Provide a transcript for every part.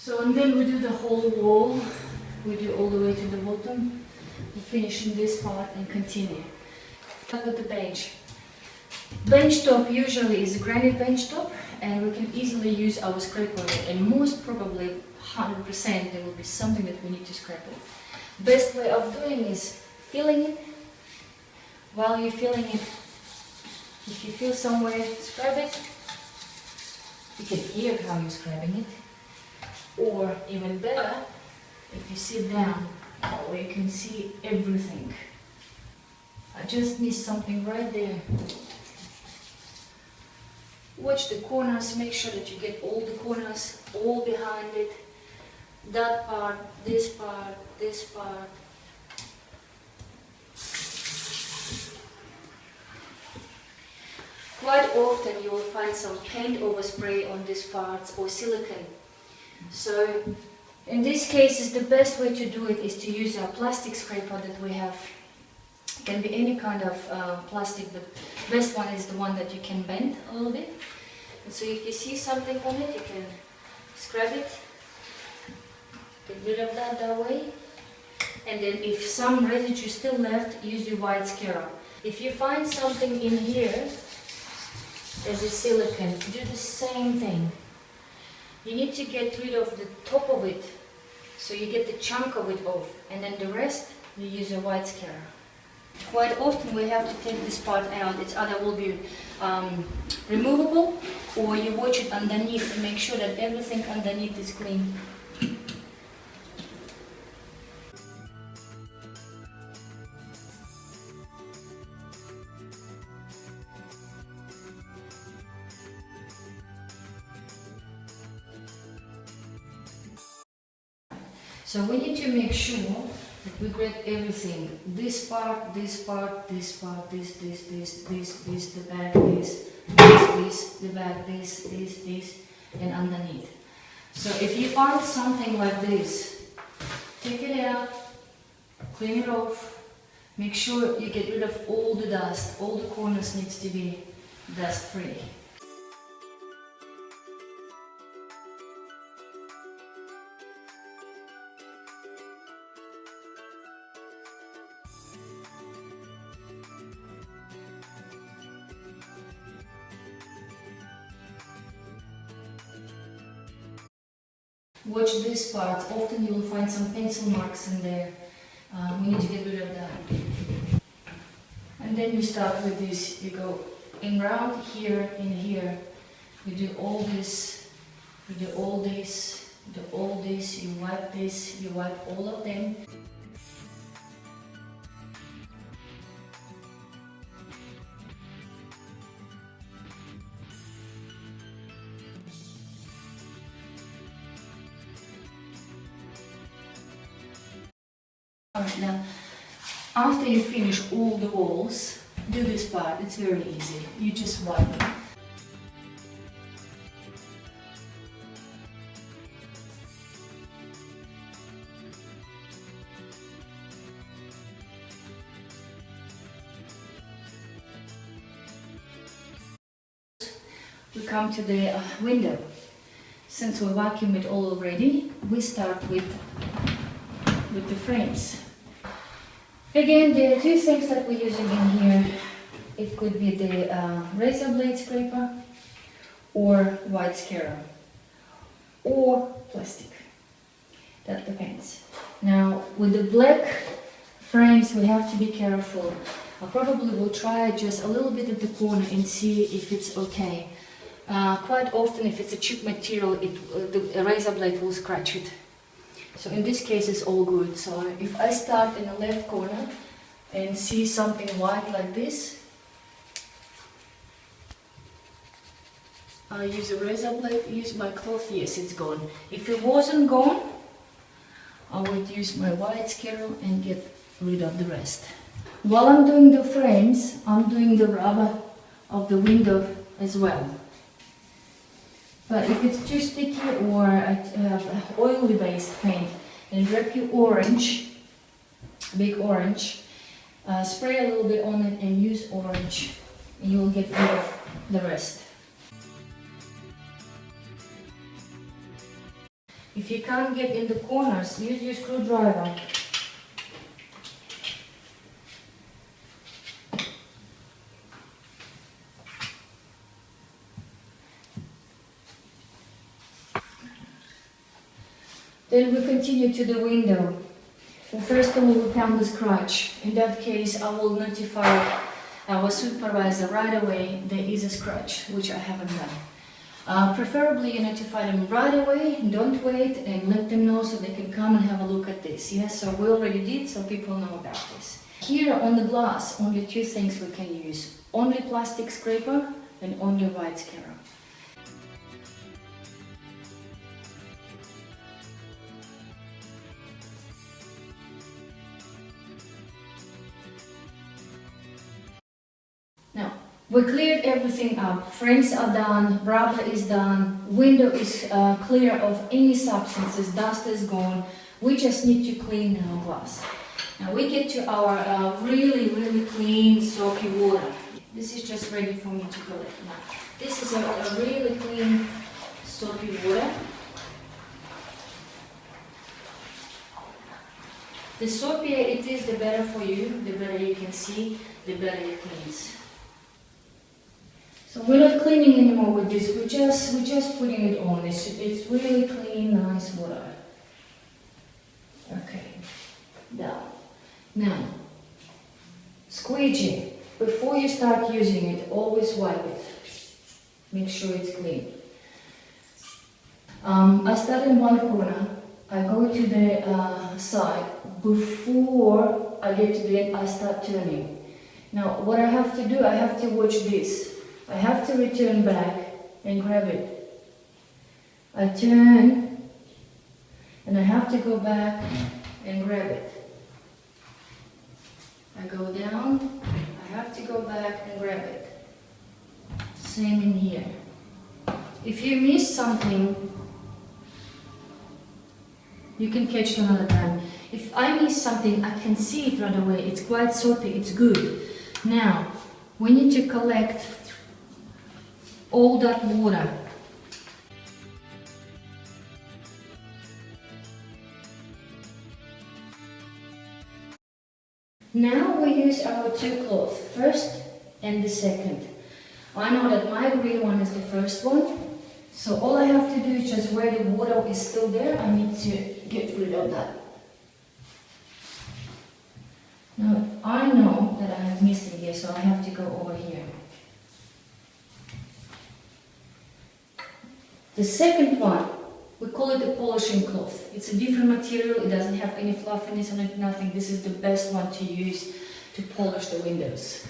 So, and then we do the whole wall, we do all the way to the bottom, we finish in this part and continue. Look at the bench. Bench top usually is a granite bench top, and we can easily use our scraper, and most probably 100% there will be something that we need to scrape off. Best way of doing is filling it. While you're filling it, if you feel somewhere, scrub it. You can hear how you're scrubbing it. Or even better, if you sit down, where you can see everything. I just need something right there. Watch the corners, make sure that you get all the corners, all behind it. That part, this part, this part. Quite often you will find some paint overspray on these parts or silicone. So in these cases the best way to do it is to use our plastic scraper that we have. It can be any kind of plastic, but the best one is the one that you can bend a little bit. And so if you see something on it, you can scrub it, get rid of that way. And then if some residue still left, use your white Scaro. If you find something in here, as a silicone, do the same thing. You need to get rid of the top of it, so you get the chunk of it off, and then the rest you use a white Scaro. Quite often we have to take this part out. It's either will be removable, or you watch it underneath and make sure that everything underneath is clean. So we need to make sure that we grab everything. This part, this part, this part, this, the back, this, the back, this, and underneath. So if you find something like this, take it out, clean it off, make sure you get rid of all the dust. All the corners needs to be dust free. Watch this part. Often you will find some pencil marks in there. We need to get rid of that. And then you start with this. You go in round here, in here. You do all this. You do all this. You do all this. You wipe this. You wipe all of them. Alright, now, after you finish all the walls, do this part. It's very easy. You just wipe it. We come to the window. Since we vacuum it all already, we start with the frames. Again, there are two things that we're using in here. It could be the razor blade scraper, or white Scaro, or plastic. That depends. Now, with the black frames, we have to be careful. I probably will try just a little bit at the corner and see if it's okay. Quite often, if it's a cheap material, the razor blade will scratch it. So in this case it's all good. So if I start in the left corner and see something white like this, I use a razor blade, use my cloth, yes, it's gone. If it wasn't gone, I would use my white Scaro and get rid of the rest. While I'm doing the frames, I'm doing the rubber of the window as well. But if it's too sticky or oily based paint, then grab your orange, big orange, spray a little bit on it and use orange, and you will get rid of the rest. If you can't get in the corners, use your screwdriver. Then we continue to the window. Well, first of all, we found the scratch. In that case, I will notify our supervisor right away there is a scratch, which I haven't done. Preferably you notify them right away, don't wait, and let them know so they can come and have a look at this. Yes, so we already did, so people know about this. Here on the glass, only two things we can use. Only plastic scraper and only white scaler. Now, we cleared everything up. Frames are done, rubber is done, window is clear of any substances, dust is gone. We just need to clean our glass. Now we get to our really clean soapy water. This is just ready for me to collect now. This is a really clean soapy water. The soapier it is, the better for you, the better you can see, the better it cleans. So we're not cleaning anymore with this, we're just putting it on. It's really clean, nice water. Okay, down. Now, squeegee. Before you start using it, always wipe it. Make sure it's clean. I start in one corner, I go to the side. Before I get to the end, I start turning. Now, what I have to do, I have to watch this. I have to return back and grab it. I turn and I have to go back and grab it. I go down, I have to go back and grab it. Same in here. If you miss something, you can catch it another time. If I miss something, I can see it right away. It's quite soapy, it's good. Now, we need to collect all that water. Now we use our two cloths, first and the second. I know that my green one is the first one, so all I have to do is just where the water is still there, I need to get rid of that. Now I know that I have missing here, so I have to go over here. The second one, we call it a polishing cloth. It's a different material, it doesn't have any fluffiness on it, nothing. This is the best one to use to polish the windows.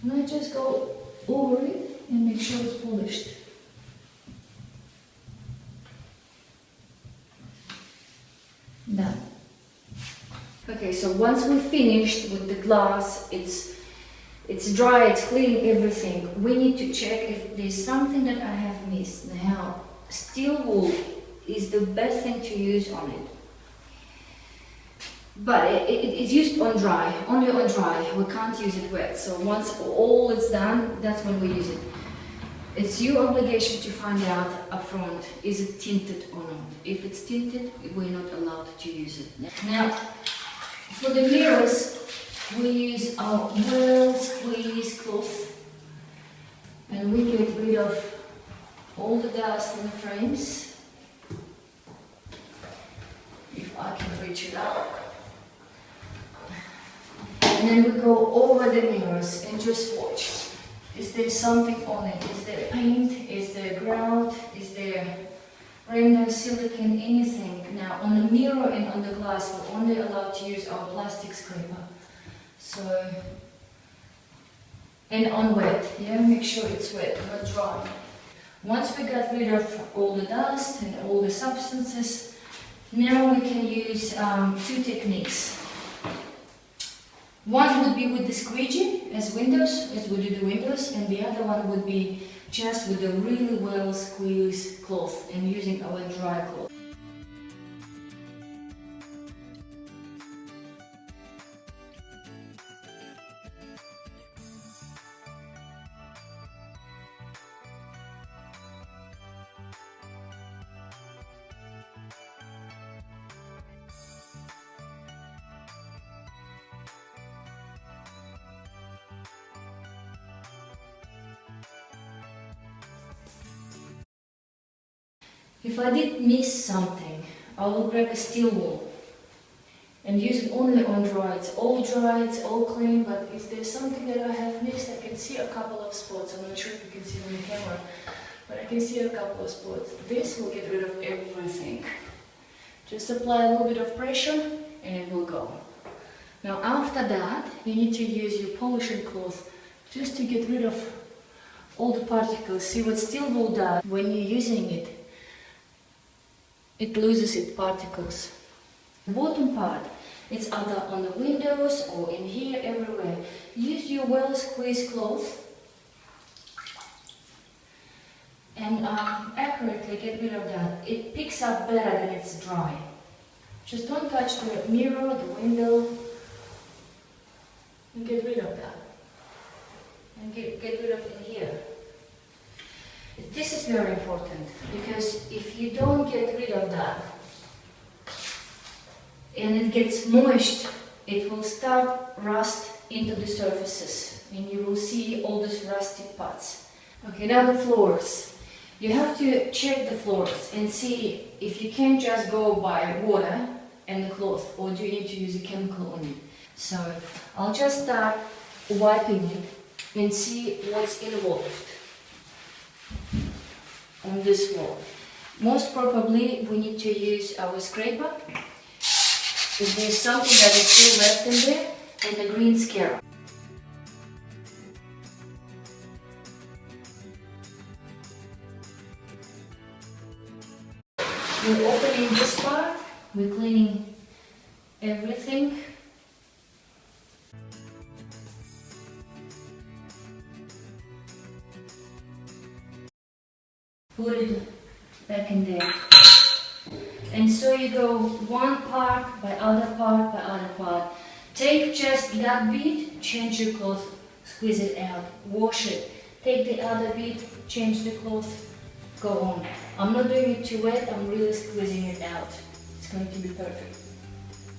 And I just go over it and make sure it's polished. Done. Okay, so once we're finished with the glass, it's dry, it's clean, everything. We need to check if there's something that I have missed. Now, steel wool is the best thing to use on it. But it's used on dry, only on dry. We can't use it wet. So once all is done, that's when we use it. It's your obligation to find out up front, is it tinted or not. If it's tinted, we're not allowed to use it. Now, for the mirrors, we use our well squeezed cloth and we get rid of all the dust in the frames. If I can reach it out. And then we go over the mirrors and just watch. Is there something on it? Is there paint? Is there grout? Is there render, silicone, anything? Now on the mirror and on the glass we're only allowed to use our plastic scraper. So, and on wet, yeah, make sure it's wet, not dry. Once we got rid of all the dust and all the substances, now we can use two techniques. One would be with the squeegee as we do the windows, and the other one would be just with a really well squeezed cloth and using our dry cloth. If I did miss something, I will grab a steel wool and use it only on dry. It's all dry, it's all clean, but if there's something that I have missed, I can see a couple of spots. I'm not sure if you can see on the camera, but I can see a couple of spots. This will get rid of everything. Just apply a little bit of pressure and it will go. Now after that, you need to use your polishing cloth just to get rid of all the particles. See what steel wool does when you're using it? It loses its particles. The bottom part, it's either on the windows or in here, everywhere. Use your well squeezed cloth and accurately get rid of that. It picks up better when it's dry. Just don't touch the mirror, the window, and get rid of that. And get rid of it here. This is very important because if you don't get rid of that and it gets moist, it will start rust into the surfaces and you will see all these rusty parts. Okay, now the floors. You have to check the floors and see if you can just go by water and the cloth, or do you need to use a chemical on it. So I'll just start wiping it and see what's involved on this wall. Most probably we need to use our scraper if there's something that is still left in there, and the green scarab. We're opening this part, we're cleaning everything. Put it back in there. And so you go one part by other part by other part. Take just that bit, change your cloth, squeeze it out, wash it. Take the other bit, change the cloth, go on. I'm not doing it too wet, I'm really squeezing it out. It's going to be perfect.